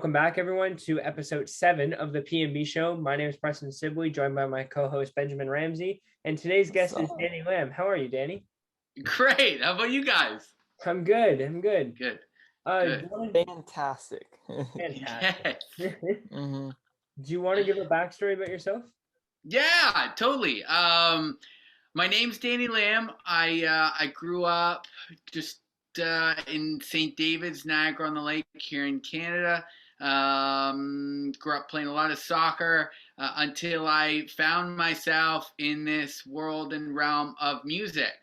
Welcome back, everyone, to episode 7 of the P&B Show. My name is Preston Sibley, joined by my co-host Benjamin Ramsey, and today's guest is Danny Lamb. How are you, Danny? Great. How about you guys? I'm good. I'm good. Good. Good. Fantastic. Fantastic. Yes. hmm Do you want to give a backstory about yourself? Yeah, totally. My name's Danny Lamb. I grew up just in St. David's, Niagara-on-the-Lake here in Canada. Grew up playing a lot of soccer until I found myself in this world and realm of music.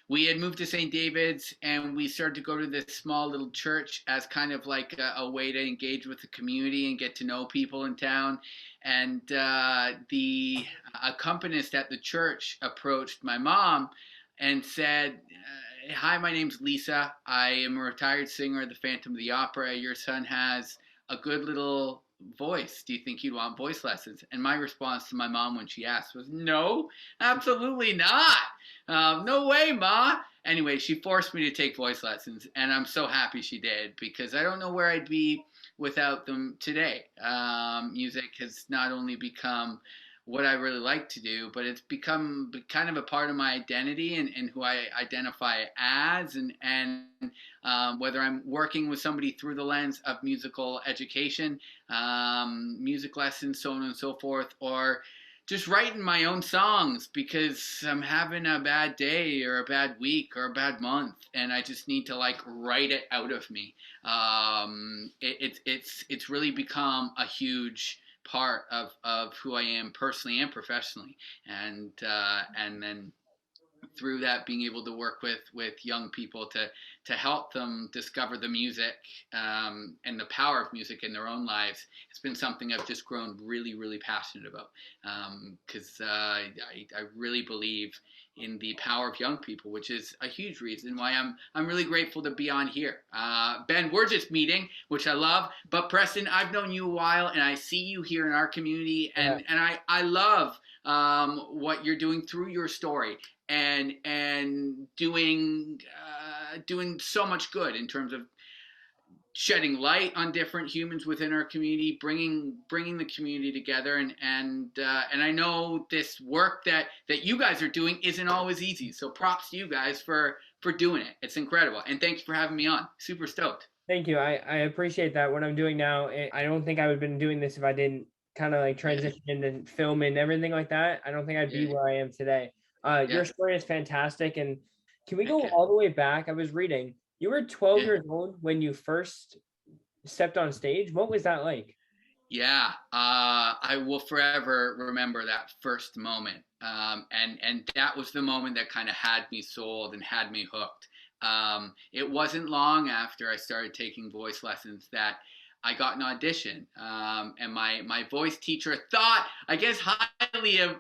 We had moved to St. David's and we started to go to this small little church as kind of like a way to engage with the community and get to know people in town. And the accompanist at the church approached my mom and said, "Hi, my name's Lisa. I am a retired singer of the Phantom of the Opera. Your son has a good little voice. Do you think you'd want voice lessons?" And my response to my mom when she asked was, "No, absolutely not. No way, Ma." Anyway, she forced me to take voice lessons, and I'm so happy she did because I don't know where I'd be without them today. Music has not only become what I really like to do, but it's become kind of a part of my identity and who I identify as, and whether I'm working with somebody through the lens of musical education, music lessons, so on and so forth, or just writing my own songs because I'm having a bad day or a bad week or a bad month, and I just need to like write it out of me. It's really become a huge part of who I am personally and professionally, and then through that being able to work with young people to help them discover the music and the power of music in their own lives. It's been something I've just grown really passionate about because I really believe in the power of young people, which is a huge reason why I'm really grateful to be on here. Ben, we're just meeting, which I love, but Preston, I've known you a while and I see you here in our community, and I love what you're doing through your story and doing so much good in terms of shedding light on different humans within our community, bringing the community together, and I know this work that you guys are doing isn't always easy. So props to you guys for doing it. It's incredible, and thank you for having me on. Super stoked. Thank you. I appreciate that. What I'm doing now, I don't think I would have been doing this if I didn't kind of like transition into film and everything like that. I don't think I'd be where I am today. Your story is fantastic. And can we go all the way back? I was reading. You were 12 years old when you first stepped on stage. What was that like? Yeah, I will forever remember that first moment. And that was the moment that kind of had me sold and had me hooked. It wasn't long after I started taking voice lessons that I got an audition. And my voice teacher thought, I guess, highly of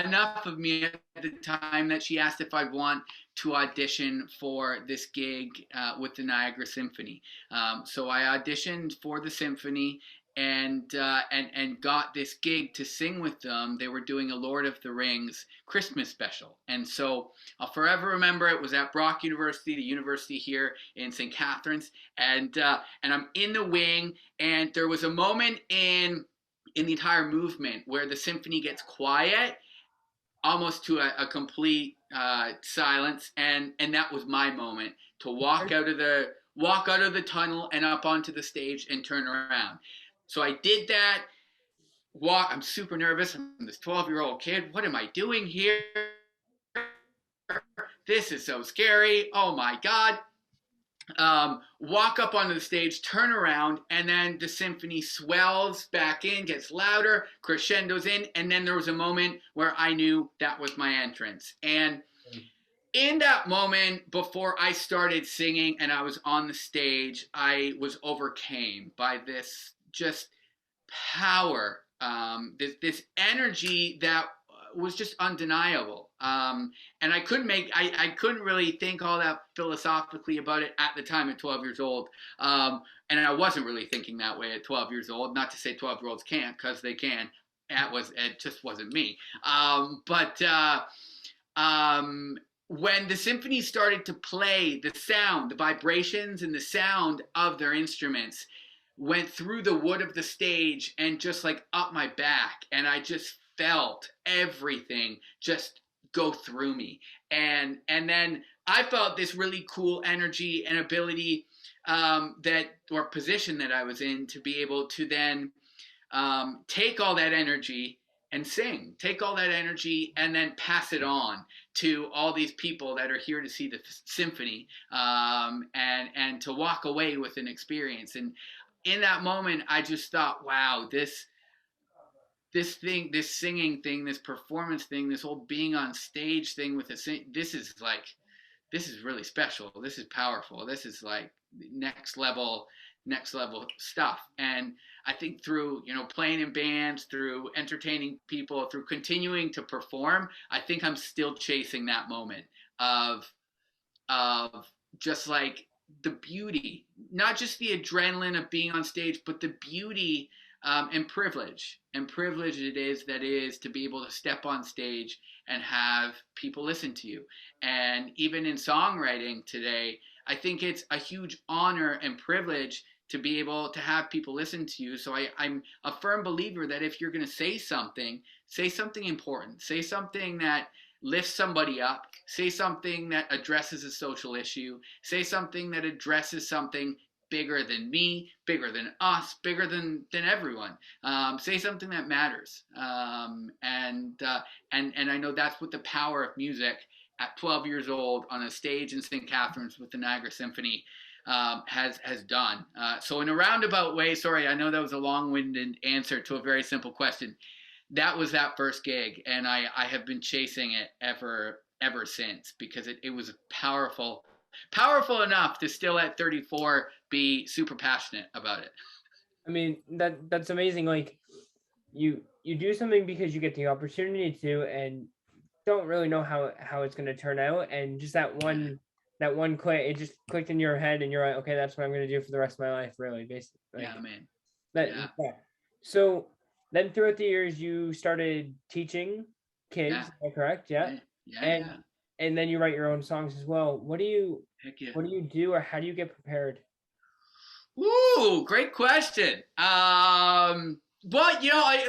enough of me at the time that she asked if I'd want to audition for this gig with the Niagara Symphony. So I auditioned for the symphony and got this gig to sing with them. They were doing a Lord of the Rings Christmas special, and so I'll forever remember it was at Brock University, the university here in St. Catharines, and I'm in the wing, and there was a moment in the entire movement where the symphony gets quiet, almost to a complete silence, and that was my moment to walk out of the tunnel and up onto the stage and turn around. So I did that. I'm super nervous. I'm this 12-year-old kid. What am I doing here? This is so scary. Oh my God. Walk up onto the stage, turn around, and then the symphony swells back in, gets louder, crescendos in, and then there was a moment where I knew that was my entrance. And in that moment, before I started singing and I was on the stage, I was overcame by this just power, this energy that was just undeniable. And I couldn't really think all that philosophically about it at the time at 12 years old. And I wasn't really thinking that way at 12 years old. Not to say 12-year-olds can't, because they can. It just wasn't me. But when the symphony started to play, the sound, the vibrations and the sound of their instruments went through the wood of the stage and just like up my back, and I just felt everything just go through me. And then I felt this really cool energy and ability, that, or position that I was in, to be able to then take all that energy and sing, take all that energy and then pass it on to all these people that are here to see the symphony, and to walk away with an experience. And in that moment, I just thought, wow, this thing, this singing thing, this performance thing, this whole being on stage thing with this is really special. This is powerful. This is like next level stuff. And I think through, playing in bands, through entertaining people, through continuing to perform, I think I'm still chasing that moment of just like the beauty, not just the adrenaline of being on stage, but the beauty, and privilege it is to be able to step on stage and have people listen to you. And even in songwriting today, I think it's a huge honor and privilege to be able to have people listen to you. So I'm a firm believer that if you're going to say something important, say something that lifts somebody up, say something that addresses a social issue, say something that addresses something bigger than me, bigger than us, bigger than everyone. Say something that matters. And I know that's what the power of music at 12 years old on a stage in St. Catharines with the Niagara Symphony has done. So in a roundabout way, sorry, I know that was a long-winded answer to a very simple question. That was that first gig, and I have been chasing it ever since, because it was powerful enough to still at 34 be super passionate about it. I mean, that's amazing. Like, you do something because you get the opportunity to, and don't really know how it's going to turn out, and just that one click, it just clicked in your head, and you're like, okay, that's what I'm going to do for the rest of my life, really, basically. Like, yeah, man. Yeah. So then throughout the years, you started teaching kids, is that correct? Yeah. And then you write your own songs as well. What do you do, or how do you get prepared? Ooh, great question. Well,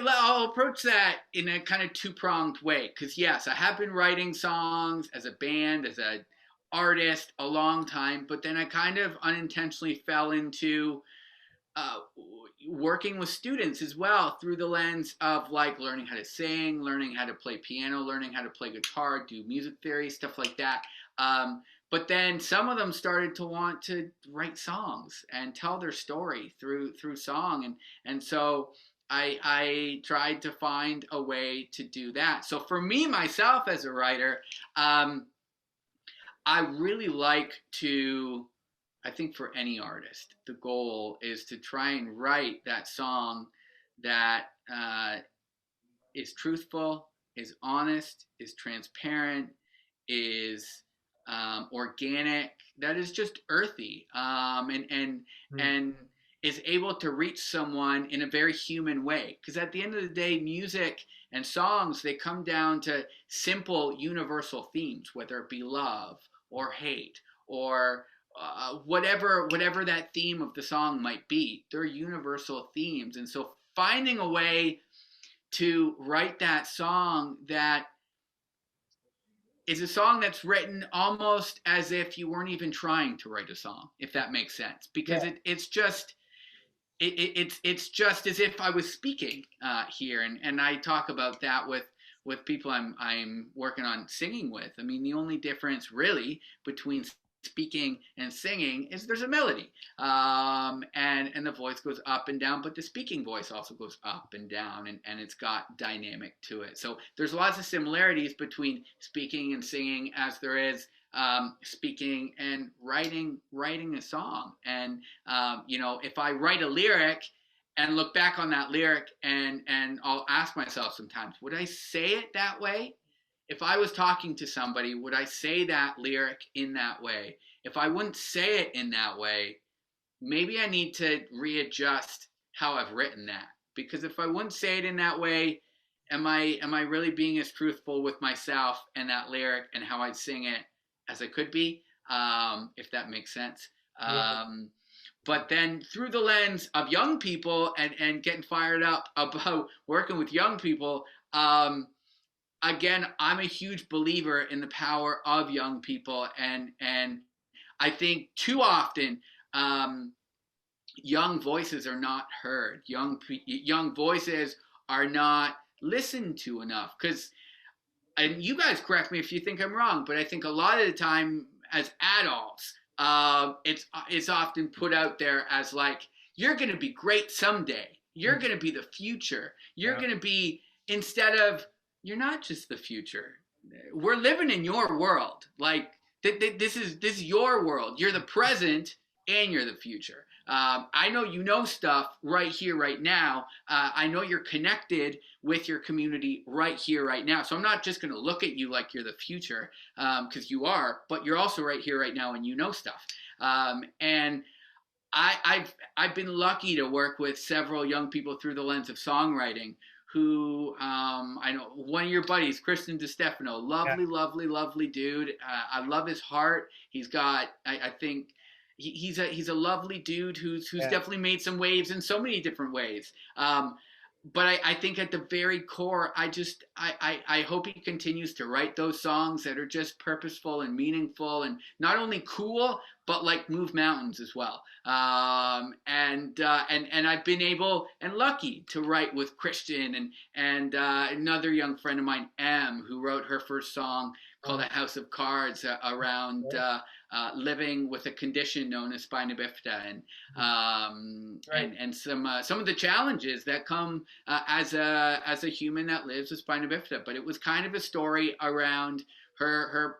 I'll approach that in a kind of two-pronged way, because yes, I have been writing songs as a band, as an artist a long time, but then I kind of unintentionally fell into working with students as well, through the lens of like learning how to sing, learning how to play piano, learning how to play guitar, do music theory, stuff like that. But then some of them started to want to write songs and tell their story through song, and so I tried to find a way to do that. So for me, myself as a writer, I really like to, I think for any artist, the goal is to try and write that song that is truthful, is honest, is transparent, is organic, that is just earthy, and is able to reach someone in a very human way. Because at the end of the day, music and songs, they come down to simple universal themes, whether it be love or hate or whatever that theme of the song might be. They're universal themes. And so finding a way to write that song that is a song that's written almost as if you weren't even trying to write a song, if that makes sense, because it's just as if I was speaking here, and I talk about that with people I'm working on singing with. I mean, the only difference really between speaking and singing is there's a melody, and the voice goes up and down, but the speaking voice also goes up and down, and it's got dynamic to it. So there's lots of similarities between speaking and singing as there is speaking and writing a song. And if I write a lyric and look back on that lyric, and I'll ask myself sometimes, would I say it that way? If I was talking to somebody, would I say that lyric in that way? If I wouldn't say it in that way, maybe I need to readjust how I've written that. Because if I wouldn't say it in that way, am I really being as truthful with myself and that lyric and how I'd sing it as I could be? If that makes sense. But then through the lens of young people and getting fired up about working with young people, again, I'm a huge believer in the power of young people, and I think too often young voices are not heard. Young voices are not listened to enough. Because, and you guys correct me if you think I'm wrong, but I think a lot of the time as adults, it's often put out there as like, you're going to be great someday. You're going to be the future. You're going to be, instead of, you're not just the future. We're living in your world. Like, this is your world. You're the present and you're the future. I know you know stuff right here, right now. I know you're connected with your community right here, right now. So I'm not just going to look at you like you're the future, because you are, but you're also right here, right now, and you know stuff. And I've been lucky to work with several young people through the lens of songwriting who, I know one of your buddies, Kristen DeStefano, lovely dude. I love his heart. He's got, I think, he's a lovely dude who's definitely made some waves in so many different ways. But I think at the very core, I hope he continues to write those songs that are just purposeful and meaningful and not only cool, but like move mountains as well. And I've been able and lucky to write with Christian and another young friend of mine, Em, who wrote her first song called A House of Cards around living with a condition known as spina bifida and some of the challenges that come as a human that lives with spina bifida. But it was kind of a story around her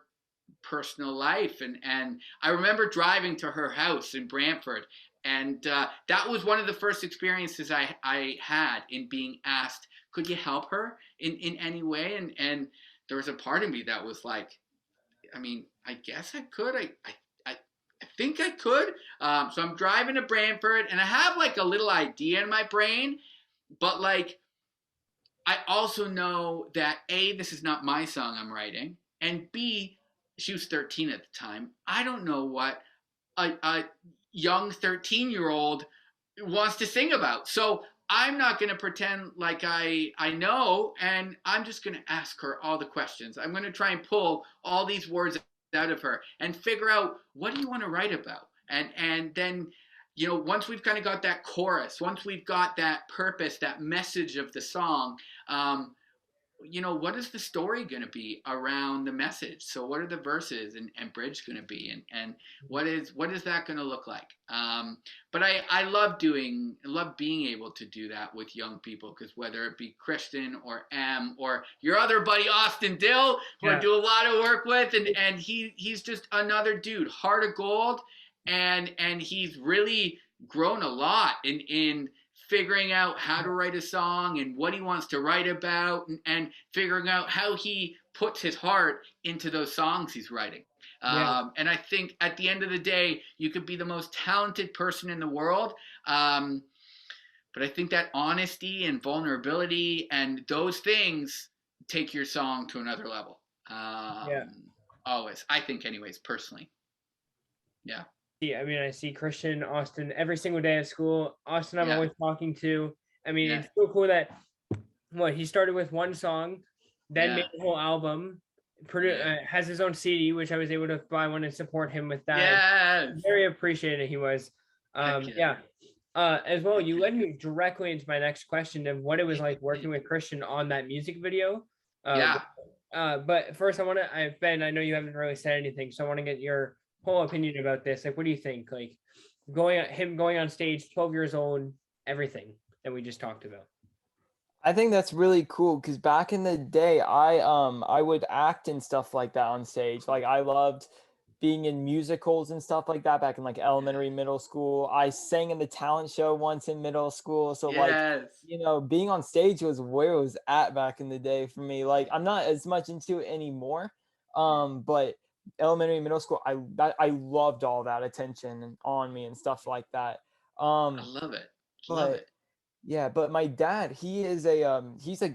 personal life, and I remember driving to her house in Brantford, and that was one of the first experiences I had in being asked, could you help her in any way? And there was a part of me that was like, I mean, I guess I could. I think I could. So I'm driving to Brantford, and I have like a little idea in my brain, but like, I also know that A, this is not my song I'm writing, and B, she was 13 at the time. I don't know what a young 13-year-old wants to sing about. So I'm not going to pretend like I know, and I'm just going to ask her all the questions. I'm going to try and pull all these words out of her and figure out, what do you want to write about? And then, you know, once we've kind of got that chorus, once we've got that purpose, that message of the song, you know, what is the story going to be around the message? So what are the verses and bridge going to be? And what is that going to look like? But I love being able to do that with young people, because whether it be Kristen or Em or your other buddy, Austin Dill, who I do a lot of work with, and he's just another dude, heart of gold. And he's really grown a lot in figuring out how to write a song and what he wants to write about, and figuring out how he puts his heart into those songs he's writing. And I think at the end of the day, you could be the most talented person in the world, but I think that honesty and vulnerability and those things take your song to another level. Always, I think, anyways, personally. Yeah. I mean, I see Christian, Austin every single day at school. Austin, I'm always talking to. I mean, it's so cool that he started with one song, then made a whole album, has his own CD, which I was able to buy one and support him with that. Yes. Very appreciated he was. As well, you led me directly into my next question of what it was like working with Christian on that music video. But first, Ben, I know you haven't really said anything, so I want to get your whole opinion about this. Like, what do you think? Like, going on stage, 12 years old, everything that we just talked about. I think that's really cool, because back in the day, I would act and stuff like that on stage. Like, I loved being in musicals and stuff like that back in like elementary, middle school. I sang in the talent show once in middle school. So like, you know, being on stage was where it was at back in the day for me. Like, I'm not as much into it anymore. But elementary, middle school, I loved all that attention on me and stuff like that. I love it. Yeah, but my dad, he's a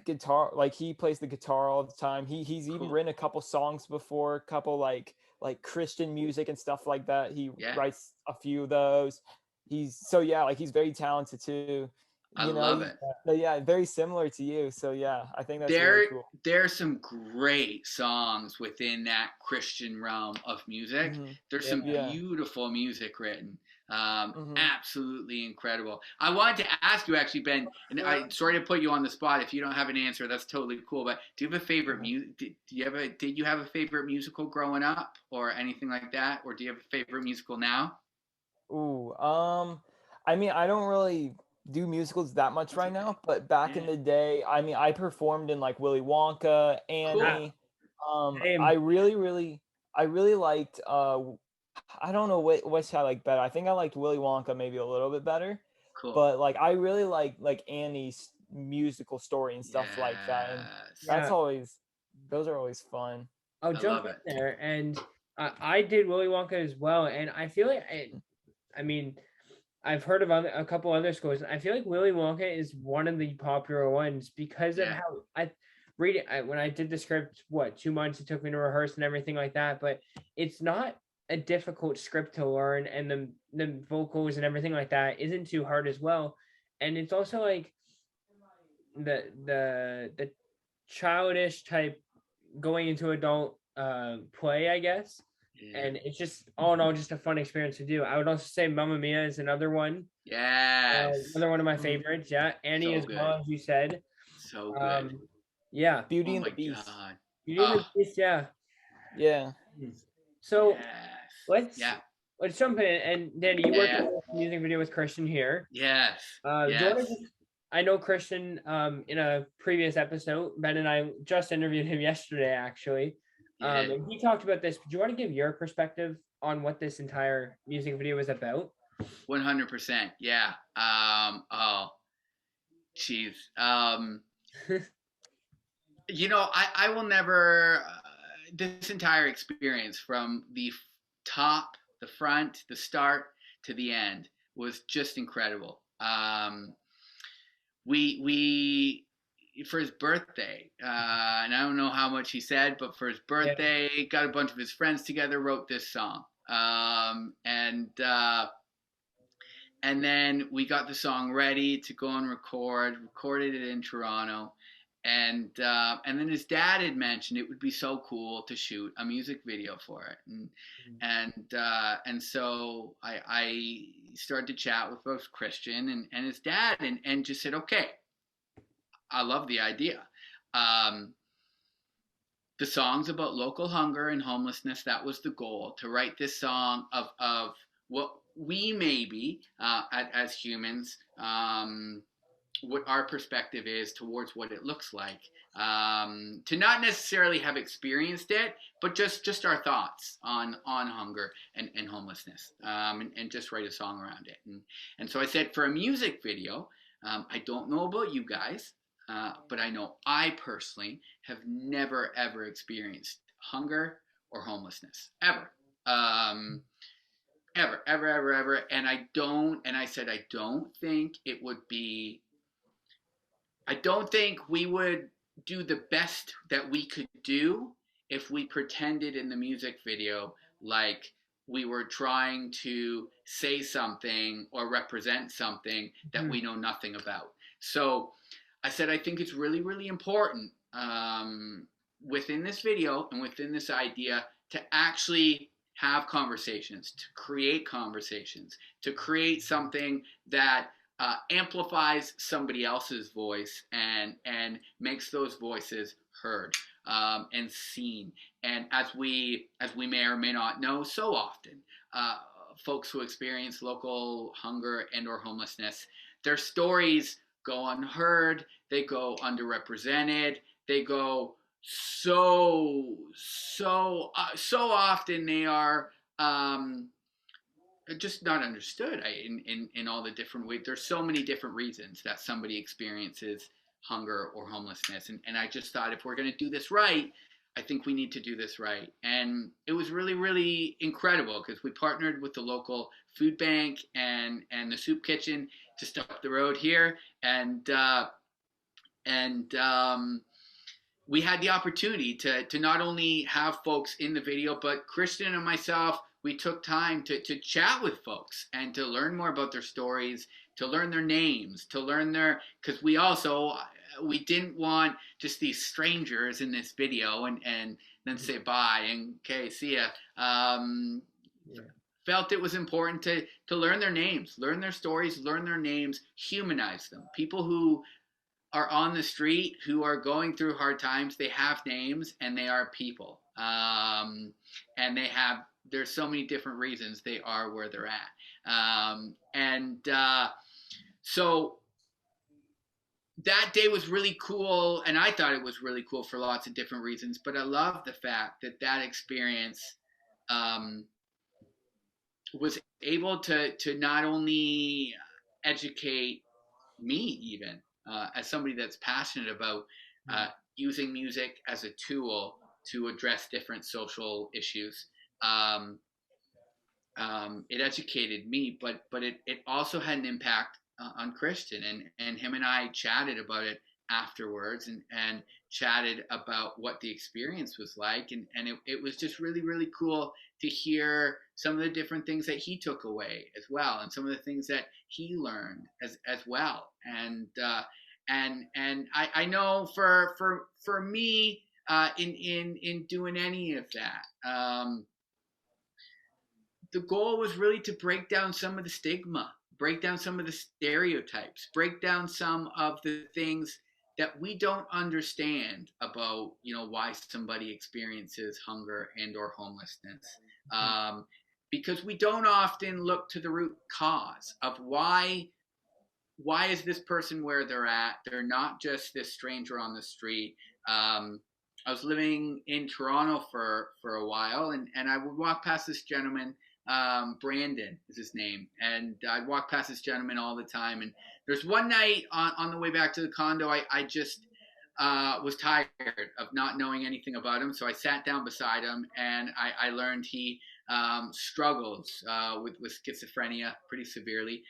guitar, like he plays the guitar all the time. He's even written a couple songs before, a couple like Christian music and stuff like that. He writes a few of those. he's very talented too. I love it. But yeah, very similar to you. So yeah, I think that's really cool. There's some great songs within that Christian realm of music. There's some beautiful music written. Absolutely incredible. I wanted to ask you actually, Ben, and I sorry to put you on the spot. If you don't have an answer, that's totally cool. But do you have a favorite did you have a favorite musical growing up or anything like that? Or do you have a favorite musical now? Ooh, I mean, I don't really do musicals that much right now, but back in the day, I mean, I performed in like Willy Wonka, Annie. Cool. I really liked I don't know which I like better. I think I liked Willy Wonka maybe a little bit better. Cool. But like I really like Annie's musical story and stuff like that. And those are always fun. I'll jump in there, and I did Willy Wonka as well, and I feel like I mean, I've heard of a couple other scores. I feel like Willy Wonka is one of the popular ones because of how I read it. When I did the script, 2 months it took me to rehearse and everything like that. But it's not a difficult script to learn, and the vocals and everything like that isn't too hard as well. And it's also like the childish type going into adult play, I guess. And it's just all in all just a fun experience to do. I would also say Mamma Mia is another one. Yes. Another one of my favorites. Yeah. Annie as well, as you said. So good. Yeah. Beauty and the Beast. God. Beauty and the Beast, yeah. Yeah. So let's jump in. And Danny, you worked on a music video with Christian here. Yes. I know Christian in a previous episode. Ben and I just interviewed him yesterday, actually. And he talked about this. Do you want to give your perspective on what this entire music video is about? 100%. Yeah. Oh, jeez. You know, I will never, this entire experience from the top, the front, the start to the end was just incredible. We for his birthday, and I don't know how much he said, but for his birthday, got a bunch of his friends together, wrote this song, and then we got the song ready to go and recorded it in Toronto, and then his dad had mentioned it would be so cool to shoot a music video for it, and so I started to chat with both Christian and his dad, and just said, okay, I love the idea. The song's about local hunger and homelessness. That was the goal, to write this song of what we maybe as humans, what our perspective is towards what it looks like. To not necessarily have experienced it, but just our thoughts on hunger and homelessness, and just write a song around it. And so I said, for a music video, I don't know about you guys, but I know I personally have never, ever experienced hunger or homelessness, ever. Ever. And I said, I don't think we would do the best that we could do if we pretended in the music video like we were trying to say something or represent something that we know nothing about. So I said, I think it's really, really important within this video and within this idea to actually have conversations, to create something that amplifies somebody else's voice and makes those voices heard and seen. And as we may or may not know, so often folks who experience local hunger and or homelessness, their stories go unheard, they go underrepresented, they go so often they are just not understood in all the different ways. There's so many different reasons that somebody experiences hunger or homelessness, and I just thought, if we're going to do this right, I think we need to do this right. And it was really, really incredible because we partnered with the local food bank and the soup kitchen just up the road here, and we had the opportunity to not only have folks in the video, but Christian and myself, we took time to chat with folks and to learn more about their stories, to learn their names, to learn because we didn't want just these strangers in this video and then say bye and okay, see ya. Felt it was important to learn their names, learn their stories, learn their names, humanize them. People who are on the street, who are going through hard times, they have names and they are people. And there's so many different reasons they are where they're at. So that day was really cool, and I thought it was really cool for lots of different reasons, but I love the fact that experience was able to not only educate me even, as somebody that's passionate about using music as a tool to address different social issues. It educated me, but it also had an impact on Christian, and him and I chatted about it afterwards and chatted about what the experience was like, and it was just really, really cool to hear some of the different things that he took away as well, and some of the things that he learned as well. And I know for me, in doing any of that, the goal was really to break down some of the stigma, break down some of the stereotypes, break down some of the things that we don't understand about, why somebody experiences hunger and or homelessness. Because we don't often look to the root cause of why is this person where they're at? They're not just this stranger on the street. I was living in Toronto for a while, and I would walk past this gentleman. Brandon is his name, and I'd walk past this gentleman all the time. And there's one night on the way back to the condo, I just was tired of not knowing anything about him, so I sat down beside him, and I learned he struggles with schizophrenia pretty severely.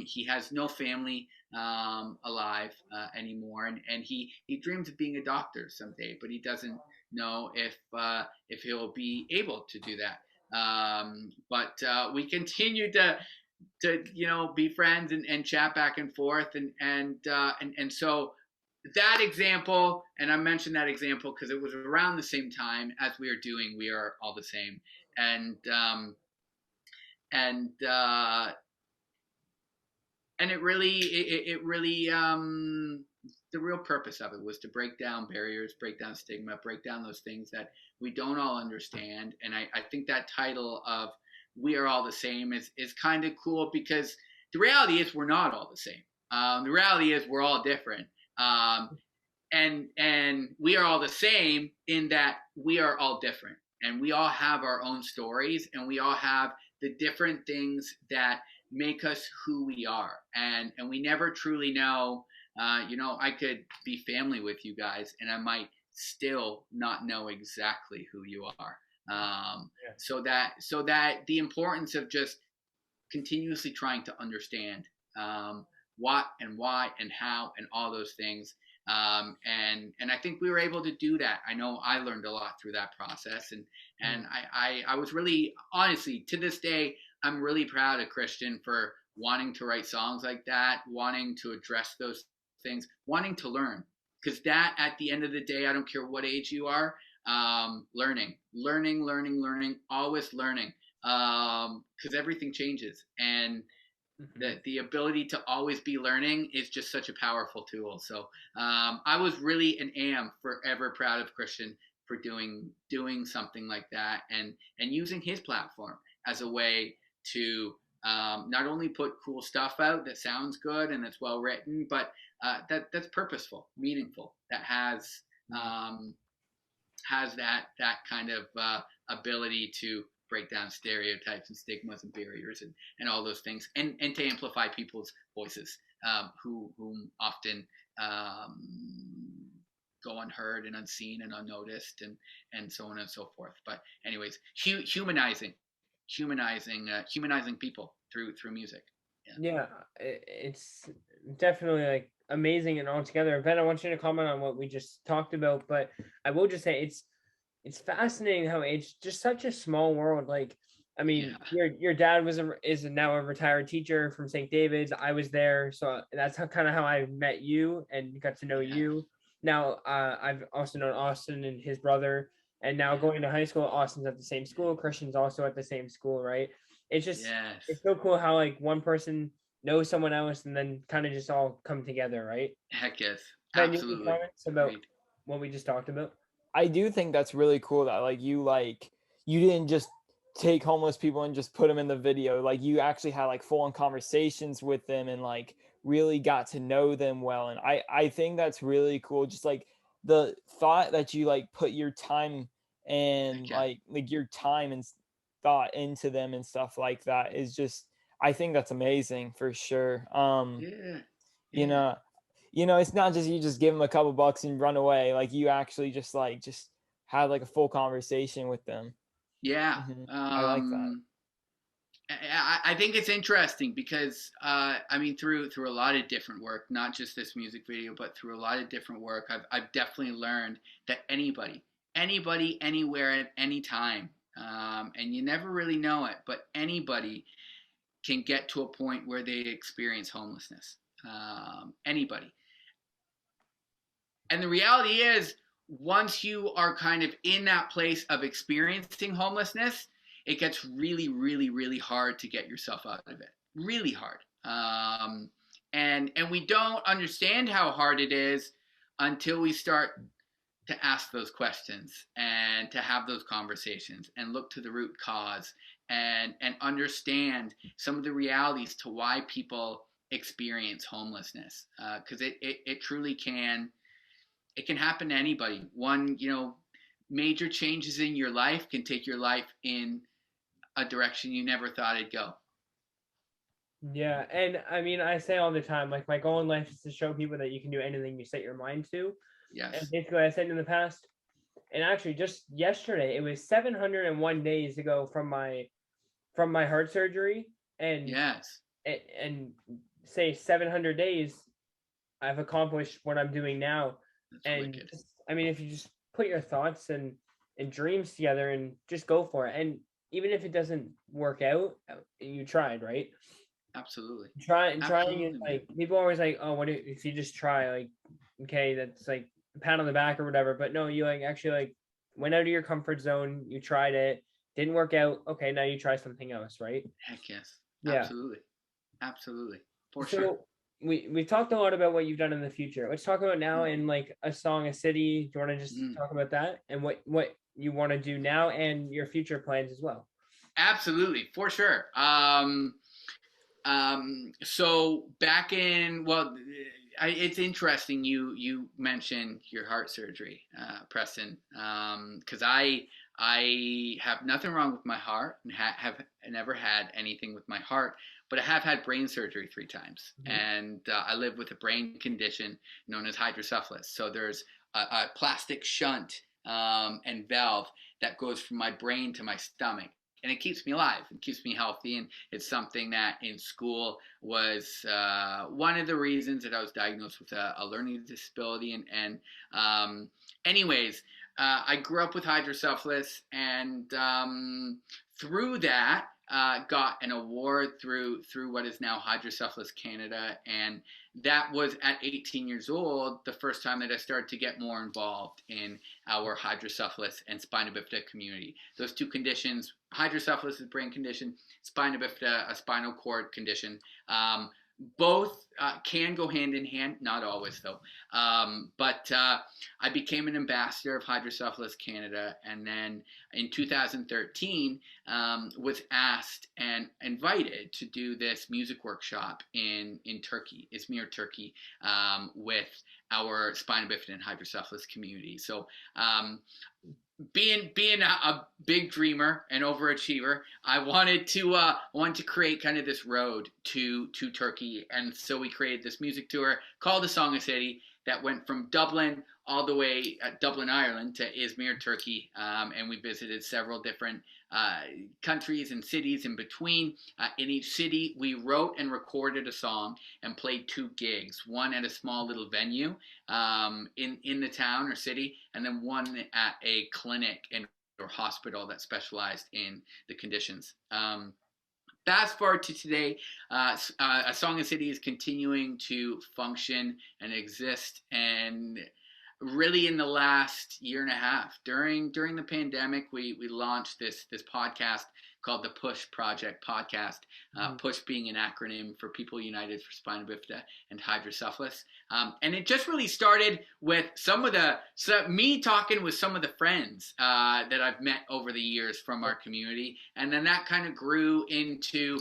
He has no family alive anymore, and he dreams of being a doctor someday, but he doesn't know if he'll be able to do that. But we continue to be friends and chat back and forth, and so that example, and I mentioned that example because it was around the same time as we are doing We Are All the Same, and it really the real purpose of it was to break down barriers, break down stigma, break down those things that we don't all understand. And I think that title of We Are All the Same is kind of cool, because the reality is we're not all the same. The reality is we're all different. And we are all the same in that we are all different, and we all have our own stories, and we all have the different things that make us who we are. And we never truly know. I could be family with you guys, and I might still not know exactly who you are. So that the importance of just continuously trying to understand what and why and how and all those things. And I think we were able to do that. I know I learned a lot through that process, and I was really, honestly, to this day, I'm really proud of Christian for wanting to write songs like that, wanting to address those things, wanting to learn, because that, at the end of the day, I don't care what age you are, learning, always learning, because everything changes, and the ability to always be learning is just such a powerful tool. So I was really and am forever proud of Christian for doing something like that, and using his platform as a way to not only put cool stuff out that sounds good and that's well written, but that's purposeful, meaningful, that has that kind of ability to break down stereotypes and stigmas and barriers and all those things, and to amplify people's voices who often go unheard and unseen and unnoticed, and so on and so forth. But anyways, humanizing people through music. Yeah, it's definitely like amazing and all together. Ben, I want you to comment on what we just talked about, but I will just say it's fascinating how it's just such a small world. Like I mean, your dad is now a retired teacher from St. David's. I was there, so that's kind of how I met you and got to know you. Now, I've also known Austin and his brother, and now going to high school, Austin's at the same school. Christian's also at the same school, right? It's just it's so cool how like one person knows someone else, and then kind of just all come together, right? Heck yes, Ben, you have any absolutely. comments about what we just talked about? I do think that's really cool that you didn't just take homeless people and just put them in the video. Like you actually had like full on conversations with them and like really got to know them well. And I think that's really cool. Just like the thought that you like put your time and like your time and thought into them and stuff like that is just, I think that's amazing for sure. You know, it's not just you just give them a couple bucks and run away. Like you actually just have like a full conversation with them. Yeah. I like that. I think it's interesting because I mean through a lot of different work, not just this music video, but through a lot of different work, I've definitely learned that anybody, anywhere, at any time, and you never really know it, but anybody can get to a point where they experience homelessness. Anybody. And the reality is, once you are kind of in that place of experiencing homelessness, it gets really, really, really hard to get yourself out of it. Really hard. And we don't understand how hard it is until we start to ask those questions and to have those conversations and look to the root cause and understand some of the realities to why people experience homelessness. Because it truly can. It can happen to anybody. One, major changes in your life can take your life in a direction you never thought it'd go. Yeah, and I mean, I say all the time, like my goal in life is to show people that you can do anything you set your mind to. Yes. And basically, I said in the past, and actually just yesterday, it was 701 days ago from my heart surgery, and yes, and say 700 days, I've accomplished what I'm doing now. That's and wicked. I mean, if you just put your thoughts and dreams together and just go for it, and even if it doesn't work out, you tried, right? Absolutely. Trying is like, people are always like, oh, what if you just try? Like, okay, that's like a pat on the back or whatever. But no, you like actually like went out of your comfort zone. You tried it, didn't work out. Okay, now you try something else, right? Heck yes. Yeah. Absolutely. For sure. We've talked a lot about what you've done in the future. Let's talk about now in like a song, a city. Do you want to just talk about that and what you want to do now and your future plans as well? Absolutely, for sure. So back in, it's interesting you mentioned your heart surgery, Preston, because I have nothing wrong with my heart and have never had anything with my heart, but I have had brain surgery 3 times, and I live with a brain condition known as hydrocephalus. So there's a plastic shunt and valve that goes from my brain to my stomach. And it keeps me alive and keeps me healthy. And it's something that in school was one of the reasons that I was diagnosed with a learning disability. Anyways, I grew up with hydrocephalus, and through that, got an award through what is now Hydrocephalus Canada, and that was at 18 years old, the first time that I started to get more involved in our hydrocephalus and spina bifida community. Those 2 conditions, hydrocephalus is a brain condition, spina bifida a spinal cord condition. Both can go hand in hand, not always though. But I became an ambassador of Hydrocephalus Canada, and then in 2013 was asked and invited to do this music workshop in Turkey, Izmir, Turkey, with our spina bifida and hydrocephalus community. So being a big dreamer and overachiever, I wanted to create kind of this road to Turkey, and so we created this music tour called The Song of City that went from Dublin all the way Dublin, Ireland, to Izmir, Turkey, and we visited several different countries and cities in between. In each city, we wrote and recorded a song and played 2 gigs, one at a small little venue in the town or city, and then one at a clinic in or hospital that specialized in the conditions. Fast forward to today, A Song of City is continuing to function and exist, and really in the last year and a half, during the pandemic, we launched this podcast called the Push Project podcast. Push being an acronym for People United for Spina Bifida and Hydrocephalus. And it just really started with me talking with some of the friends that I've met over the years from our community. And then that kind of grew into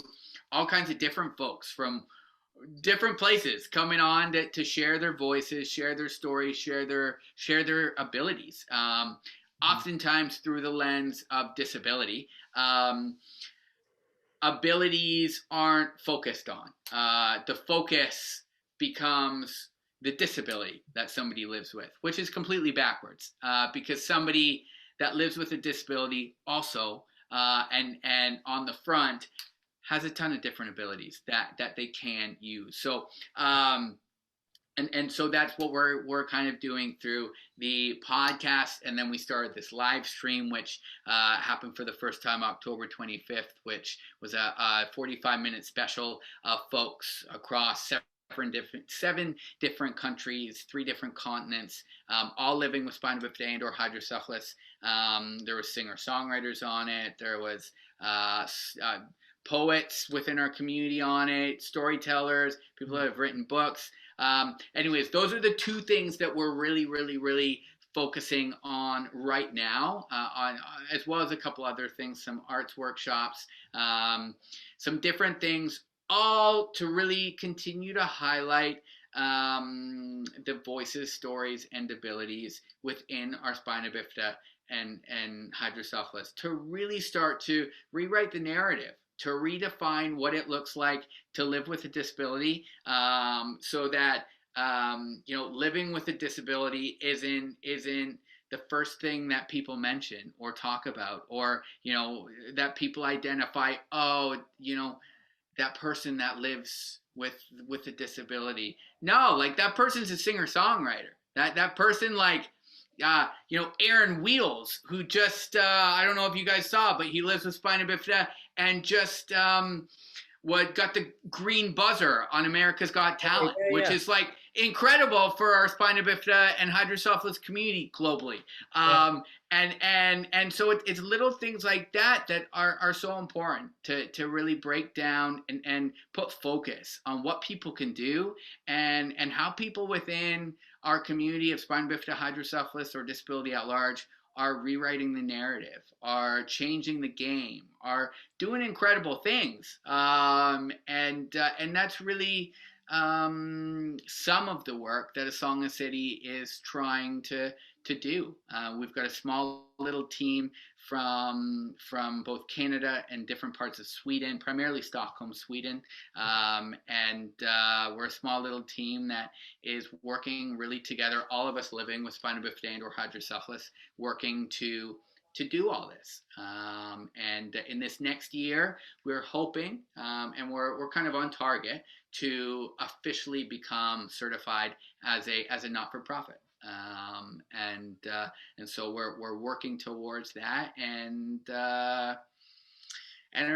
all kinds of different folks from different places coming on to share their voices, share their stories, share their abilities. Oftentimes through the lens of disability. Abilities aren't focused on. The focus becomes the disability that somebody lives with, which is completely backwards, because somebody that lives with a disability also, and on the front, has a ton of different abilities that they can use. So, and so that's what we're kind of doing through the podcast. And then we started this live stream, which happened for the first time October 25th, which was a 45-minute special of folks across seven different countries, 3 different continents, all living with spina bifida and or hydrocephalus. There were singer-songwriters on it. There was poets within our community on it, storytellers, people that have written books. Anyways, those are the 2 things that we're really focusing on right now, on as well as a couple other things, some arts workshops, some different things, all to really continue to highlight the voices, stories, and abilities within our spina bifida and hydrocephalus, to really start to rewrite the narrative, to redefine what it looks like to live with a disability, so that living with a disability isn't the first thing that people mention or talk about, or that people identify, that person that lives with a disability. No, like, that person's a singer-songwriter. That person, like, Aaron Wheels, who just, I don't know if you guys saw, but he lives with spina bifida and just got the green buzzer on America's Got Talent, which is like incredible for our spina bifida and hydrocephalus community globally. And so it's little things like that are so important to really break down and put focus on what people can do and how people within our community of spina bifida, hydrocephalus, or disability at large are rewriting the narrative, are changing the game, are doing incredible things. And that's really some of the work that A Song of City is trying to do. We've got a small little team from both Canada and different parts of Sweden, primarily Stockholm, Sweden. And we're a small little team that is working really together, all of us living with spina bifida and or hydrocephalus, working to do all this. And in this next year, we're hoping, and we're kind of on target to officially become certified as a not-for-profit. And so we're working towards that, and are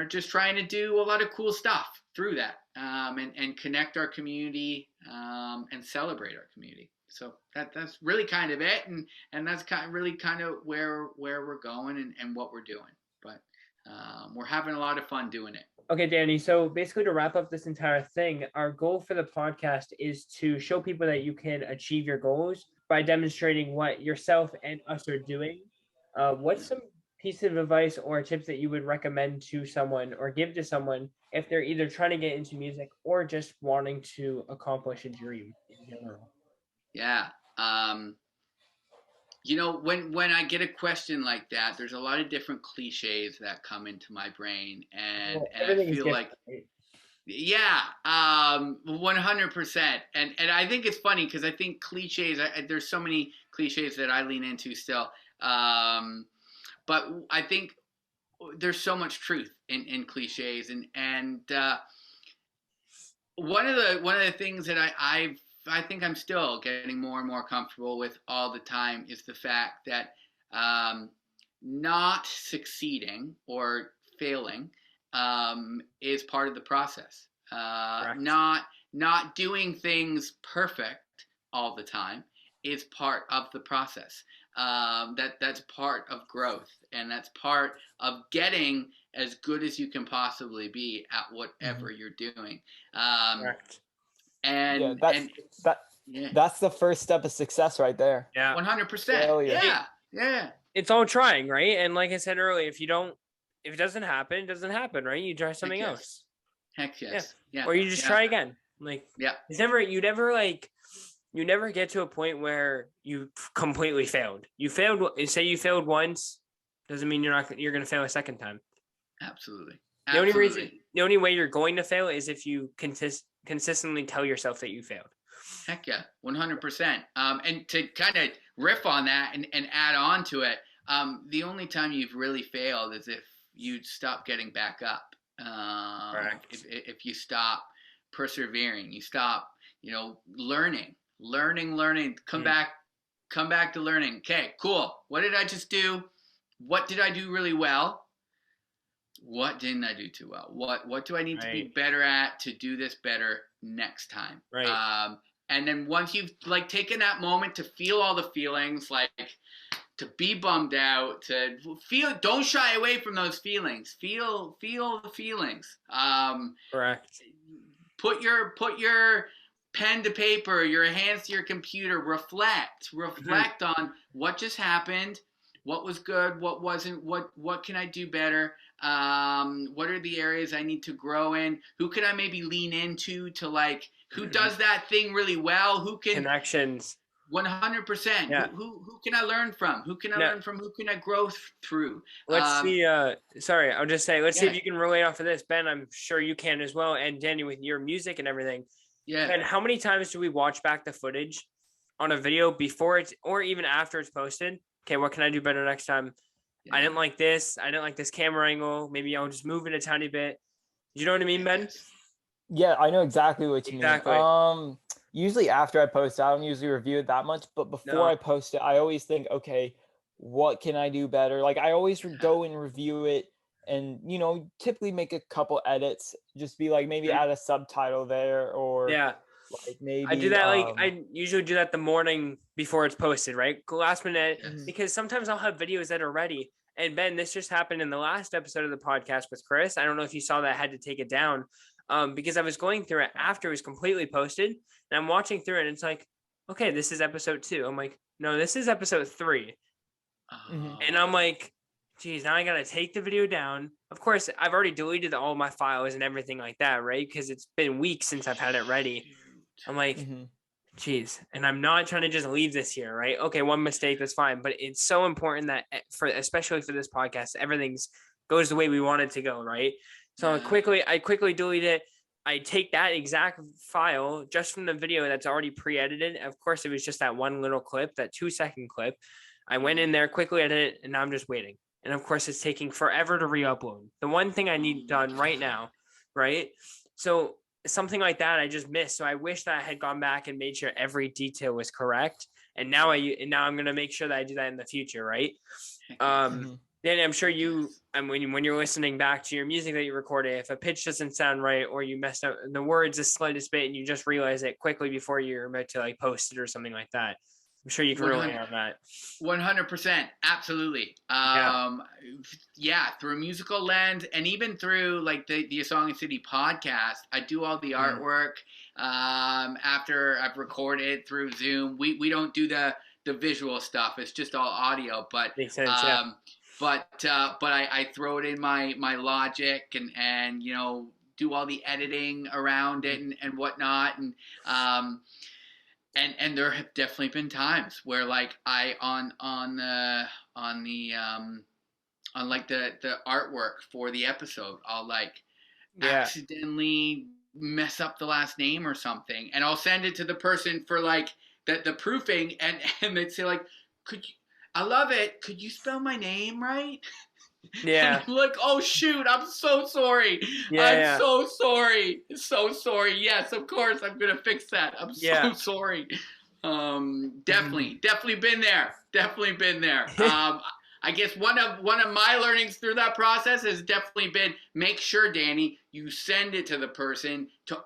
just trying to do a lot of cool stuff through that, and connect our community, and celebrate our community. So that's really kind of it, and that's really kind of where we're going and what we're doing. But we're having a lot of fun doing it. Okay, Danny. So basically, to wrap up this entire thing, our goal for the podcast is to show people that you can achieve your goals by demonstrating what yourself and us are doing. What's some piece of advice or tips that you would recommend to someone or give to someone if they're either trying to get into music or just wanting to accomplish a dream in general? Yeah. When I get a question like that, there's a lot of different cliches that come into my brain, and I feel like, 100%. And I think it's funny because I think cliches, there's so many cliches that I lean into still. But I think there's so much truth in cliches, and one of the things that I think I'm still getting more and more comfortable with all the time is the fact that not succeeding or failing is part of the process. Not doing things perfect all the time is part of the process. That's part of growth, and that's part of getting as good as you can possibly be at whatever you're doing. Correct. And that's the first step of success right there. Yeah. 100%. Yeah. It's all trying, right? And like I said earlier, if it doesn't happen, it doesn't happen, right? You try something else. Heck yes. Yeah. Or you just try again. Like, it's never, you never get to a point where you completely failed. Say you failed once, doesn't mean you're going to fail a second time. Absolutely. The only way you're going to fail is if you consistently tell yourself that you failed. Heck yeah, 100%. And to kind of riff on that and add on to it, the only time you've really failed is if you stop getting back up. If you stop persevering, you stop, learning, come back to learning. Okay, cool. What did I just do? What did I do really well? What didn't I do too well? What do I need to be better at to do this better next time? Right. And then once you've taken that moment to feel all the feelings, to be bummed out, to feel, don't shy away from those feelings. Feel the feelings. Correct. Put your pen to paper, your hands to your computer. Reflect on what just happened. What was good? What wasn't? What can I do better? What are the areas I need to grow in? Who can I maybe lean into to who does that thing really well? Who can connections? 100%. Yeah. Who can I learn from? Who can I learn from? Who can I grow through? Let's see. Sorry, I'll just say, let's see if you can relate off of this, Ben. I'm sure you can as well, and Danny with your music and everything. Yeah. Ben, how many times do we watch back the footage on a video before it's or even after it's posted? Okay, what can I do better next time? Yeah. I didn't like this. I didn't like this camera angle. Maybe I'll just move it a tiny bit. You know what I mean, Ben? Yeah, I know exactly what you mean. Usually after I post, I don't usually review it that much, but before I post it, I always think, okay, what can I do better? I always go and review it and, typically make a couple edits, just be maybe add a subtitle there or maybe I do that. I usually do that the morning before it's posted, right? Last minute, because sometimes I'll have videos that are ready. And Ben, this just happened in the last episode of the podcast with Chris. I don't know if you saw that. I had to take it down because I was going through it after it was completely posted. And I'm watching through it and it's like, okay, this is episode 2. I'm like, no, this is episode 3. And I'm like, geez, now I got to take the video down. Of course, I've already deleted all my files and everything like that, right? Because it's been weeks since I've had it ready. I'm like, geez, and I'm not trying to just leave this here, right? Okay, one mistake, that's fine. But it's so important that especially for this podcast, everything's goes the way we want it to go, right? So I quickly delete it. I take that exact file just from the video that's already pre-edited. Of course, it was just that one little clip, that 2-second clip. I went in there, quickly edited it, and now I'm just waiting. And of course, it's taking forever to re-upload. The one thing I need done right now, right? So something like that I just missed. So I wish that I had gone back and made sure every detail was correct. And now I'm going to make sure that I do that in the future, right? Danny, I'm sure when you're listening back to your music that you recorded, if a pitch doesn't sound right or you messed up the words the slightest bit and you just realize it quickly before you're about to post it or something like that. I'm sure you can relate on that. 100%. Absolutely. Through a musical lens and even through the A Song in City podcast, I do all the artwork after I've recorded through Zoom. We don't do the visual stuff. It's just all audio, but makes sense, but I throw it in my Logic and do all the editing around it and whatnot. And there have definitely been times where I on the artwork for the episode, I'll accidentally mess up the last name or something, and I'll send it to the person for the proofing, and they'd say I love it. Could you spell my name right? Yeah. And I'm oh shoot, I'm so sorry. I'm so sorry. So sorry. Yes, of course I'm gonna fix that. I'm so sorry. Definitely been there. I guess one of my learnings through that process has definitely been make sure, Danny, you send it to the person to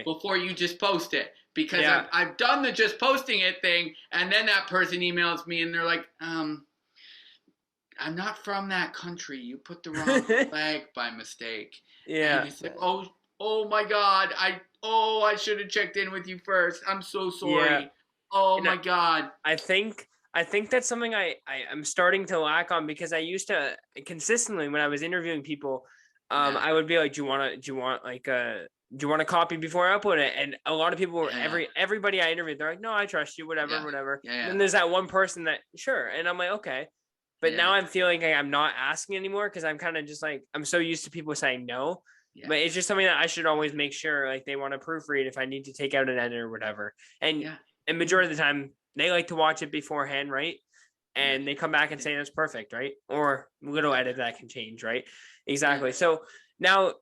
before you just post it. Because I've done the just posting it thing, and then that person emails me and they're like, I'm not from that country. You put the wrong flag by mistake. Yeah. And I said, oh my God. I should have checked in with you first. I'm so sorry. Yeah. Oh my God. I think that's something I'm starting to lack on, because I used to consistently, when I was interviewing people, I would be like, do you want a copy before I upload it? And a lot of people were everybody I interviewed, they're like, no, I trust you, whatever. Yeah. And there's that one person that, sure. And I'm like, okay. But now I'm feeling like I'm not asking anymore, because I'm kind of just like, I'm so used to people saying no. Yeah. But it's just something that I should always make sure, like, they want to proofread if I need to take out an edit or whatever. And majority of the time, they like to watch it beforehand, right? And they come back and say that's perfect, right? Or a little edit that can change, right? Exactly. Yeah. So now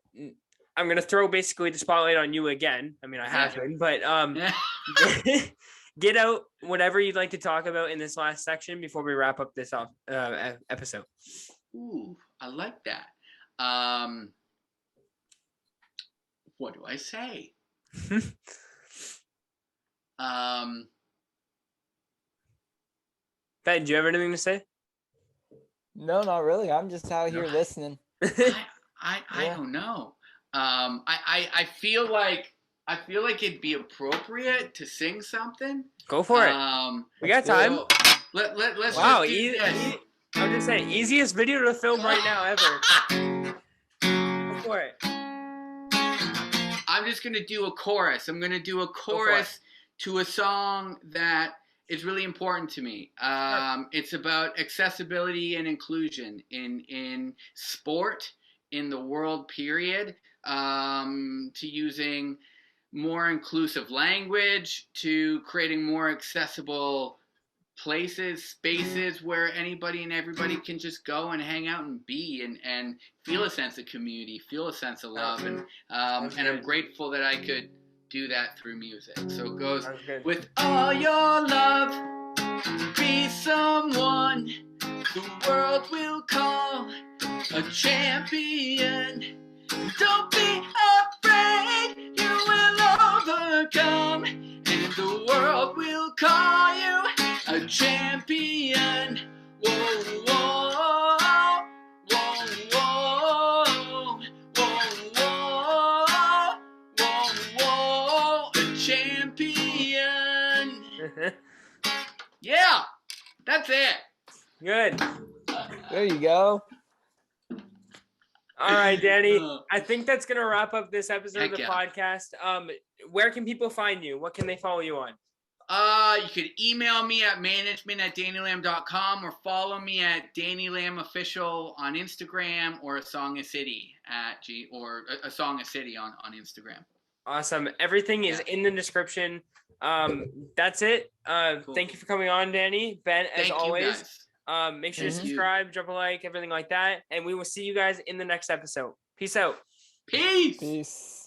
I'm going to throw basically the spotlight on you again. I mean, I have been, but get out whatever you'd like to talk about in this last section before we wrap up this episode. Ooh, I like that. What do I say? Ben, do you have anything to say? No, not really. I'm just out here listening. I don't know. I feel like it'd be appropriate to sing something. Go for it. We got time. So let's wow, just do this. I'm just saying, easiest video to film right now ever. Go for it. I'm just gonna do a chorus. I'm gonna do a chorus to a song that is really important to me. It's about accessibility and inclusion in sport, in the world period, to using more inclusive language, to creating more accessible places, spaces where anybody and everybody can just go and hang out and be and feel a sense of community, feel a sense of love. And I'm grateful that I could do that through music. So it goes, with all your love, be someone the world will call a champion. Don't be afraid, you will overcome, and the world will call you a champion. Whoa, whoa, whoa, whoa, whoa, whoa, whoa, a champion. Yeah, that's it. Good. There you go. All right, Danny. I think that's going to wrap up this episode of the podcast. Where can people find you? What can they follow you on? You could email me at management@dannylam.com, or follow me at Danny Lam Official on Instagram, or A Song of City or A Song of City on Instagram. Awesome. Everything is in the description. That's it. Cool. Thank you for coming on, Danny. Ben, as always. Make sure to subscribe, drop a like, everything like that. And we will see you guys in the next episode. Peace out. Peace. Peace.